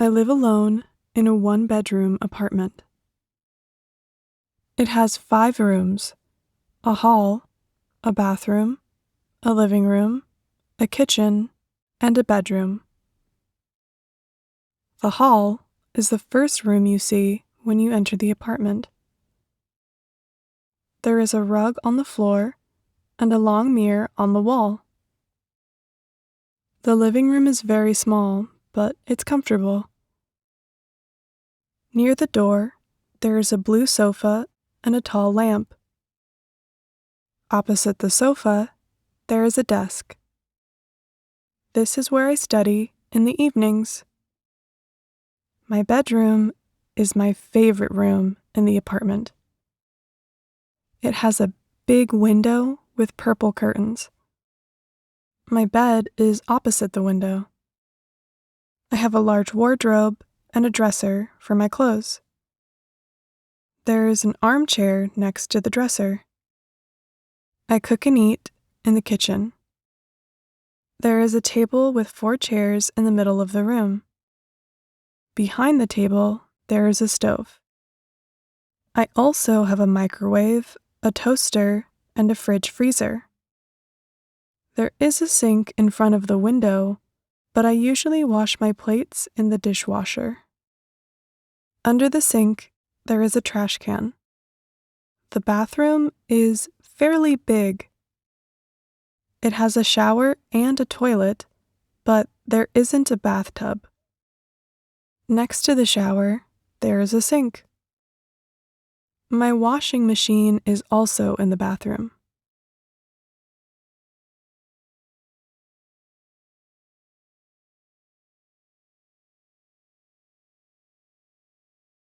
I live alone in a one-bedroom apartment. It has 5 rooms, a hall, a bathroom, a living room, a kitchen, and a bedroom. The hall is the first room you see when you enter the apartment. There is a rug on the floor and a long mirror on the wall. The living room is very small, but it's comfortable. Near the door, there is a blue sofa and a tall lamp. Opposite the sofa, there is a desk. This is where I study in the evenings. My bedroom is my favorite room in the apartment. It has a big window with purple curtains. My bed is opposite the window. I have a large wardrobe and a dresser for my clothes. There is an armchair next to the dresser. I cook and eat in the kitchen. There is a table with 4 chairs in the middle of the room. Behind the table, there is a stove. I also have a microwave, a toaster, and a fridge freezer. There is a sink in front of the window, but I usually wash my plates in the dishwasher. Under the sink, there is a trash can. The bathroom is fairly big. It has a shower and a toilet, but there isn't a bathtub. Next to the shower, there is a sink. My washing machine is also in the bathroom.